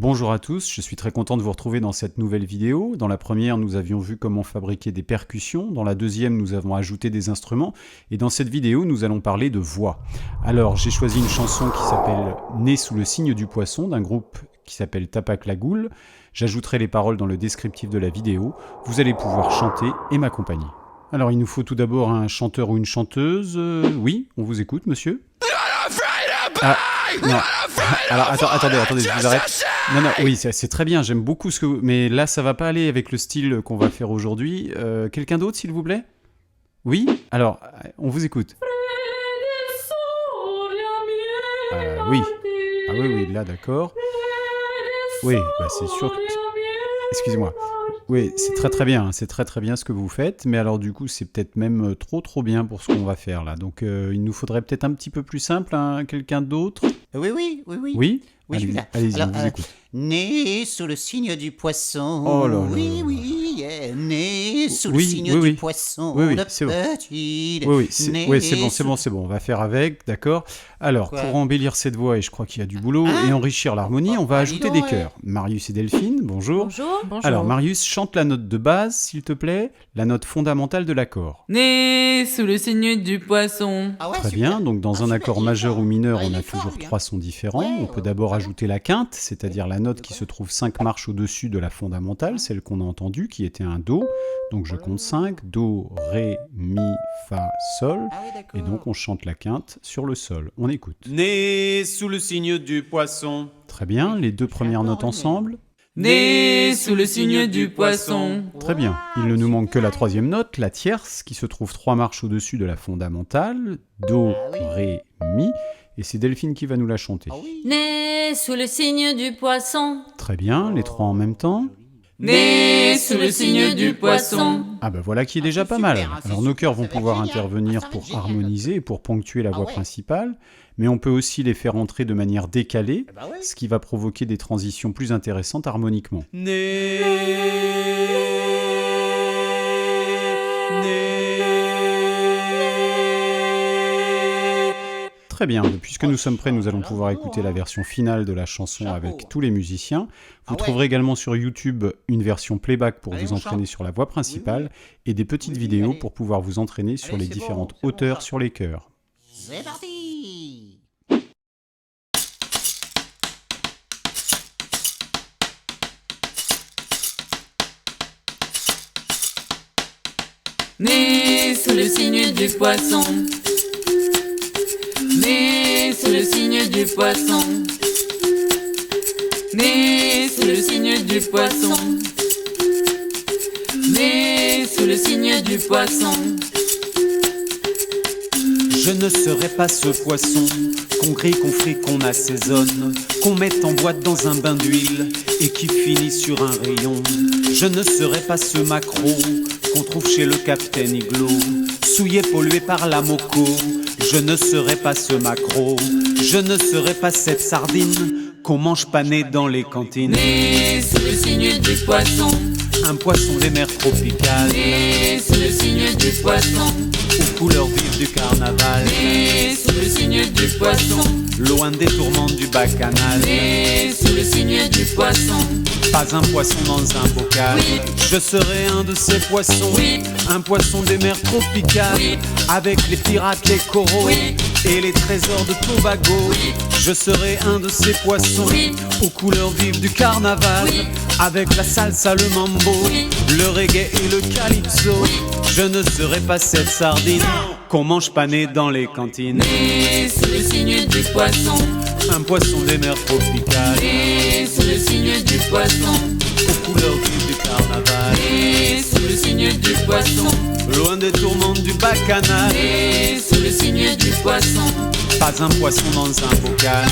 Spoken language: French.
Bonjour à tous, je suis très content de vous retrouver dans cette nouvelle vidéo. Dans la première, nous avions vu comment fabriquer des percussions. Dans la deuxième, nous avons ajouté des instruments. Et dans cette vidéo, nous allons parler de voix. Alors, j'ai choisi une chanson qui s'appelle « Né sous le signe du poisson » d'un groupe qui s'appelle Tapac la Goule. J'ajouterai les paroles dans le descriptif de la vidéo. Vous allez pouvoir chanter et m'accompagner. Alors, il nous faut tout d'abord un chanteur ou une chanteuse. Oui, on vous écoute, monsieur. Ah, non. Alors, attendez, je vous arrête. Non, oui, c'est très bien, j'aime beaucoup ce que vous... Mais là, ça va pas aller avec le style qu'on va faire aujourd'hui. Quelqu'un d'autre, s'il vous plaît? Oui? Alors, on vous écoute. Oui. Ah oui, là, d'accord. Oui, bah c'est sûr que... Excusez-moi. Oui, c'est très bien, c'est très bien ce que vous faites, mais alors du coup, c'est peut-être même trop bien pour ce qu'on va faire là. Donc, il nous faudrait peut-être un petit peu plus simple, hein, quelqu'un d'autre? Oui. Oui? Oui, je suis là. Allez-y, Alors, on vous écoute. Né sous le signe du poisson. Oh là là. Oui, né sous le signe du poisson. Oui, c'est bon. Oui, c'est bon. On va faire avec, d'accord. Alors, pour embellir cette voix, et je crois qu'il y a du boulot, et enrichir l'harmonie, on va ajouter des chœurs. Marius et Delphine, bonjour. Bonjour. Alors, Marius, chante la note de base, s'il te plaît, la note fondamentale de l'accord. Né sous le signe du poisson. Ah ouais, Très super. bien, donc dans un accord majeur ou mineur, on a toujours bien. 3 sons différents. Ouais, On peut d'abord ajouter la quinte, c'est-à-dire la note qui se trouve 5 marches au-dessus de la fondamentale, celle qu'on a entendue, qui était un Do. Donc je compte 5, Do, Ré, Mi, Fa, Sol. Ah oui, d'accord. Et donc on chante la quinte sur le Sol. On écoute. Né sous le signe du poisson. Très bien, les deux premières notes ensemble. Né sous le signe du poisson. Très bien. Il ne nous manque que la troisième note, la tierce, qui se trouve 3 marches au-dessus de la fondamentale. Do, Ré, Mi. Et c'est Delphine qui va nous la chanter. Ah oui. Né sous le signe du poisson. Très bien, les 3 en même temps. Né sous le signe du poisson. Ah ben voilà qui est déjà pas mal. Alors nos chœurs vont pouvoir intervenir pour harmoniser et pour ponctuer la voix principale, mais on peut aussi les faire entrer de manière décalée, ce qui va provoquer des transitions plus intéressantes harmoniquement. Très bien, puisque nous sommes prêts, nous allons pouvoir écouter la version finale de la chanson avec tous les musiciens. Vous trouverez également sur YouTube une version playback pour vous entraîner sur la voix principale et des petites vidéos pour pouvoir vous entraîner sur les différentes hauteurs sur les chœurs. C'est parti. Né sous le signe du poisson. Né sous le signe du poisson. Né sous le signe du poisson. Né sous le signe du poisson. Je ne serai pas ce poisson qu'on grille, qu'on frit, qu'on assaisonne, qu'on met en boîte dans un bain d'huile et qui finit sur un rayon. Je ne serai pas ce maquereau qu'on trouve chez le Capitaine Iglo, souillé, pollué par la moco. Je ne serai pas ce maquereau, je ne serai pas cette sardine qu'on mange panée dans les cantines. Né sous le signe du poisson. Un poisson des mers tropicales, Né sous le signe du poisson. aux couleurs vives du carnaval, Né sous le signe du poisson. loin des tourments du bacchanal. Né sous le signe du poisson. Pas un poisson dans un bocal. Oui. Je serai un de ces poissons. Oui. Un poisson des mers tropicales. Oui. Avec les pirates, les coraux. Oui. Et les trésors de Tobago. Oui. Je serai un de ces poissons. Oui. Aux couleurs vives du carnaval. Oui. Avec la salsa, le mambo. Oui. Le reggae et le calypso. Oui. Je ne serai pas cette sardine qu'on mange panée dans les cantines. Né sous le signe du poisson. Un poisson des mers tropicales. Né sous le signe du poisson. Aux couleurs vives du carnaval. Né sous le signe du poisson. Loin des tourments du bacchanal. Né sous le signe du poisson. Pas un poisson dans un bocal.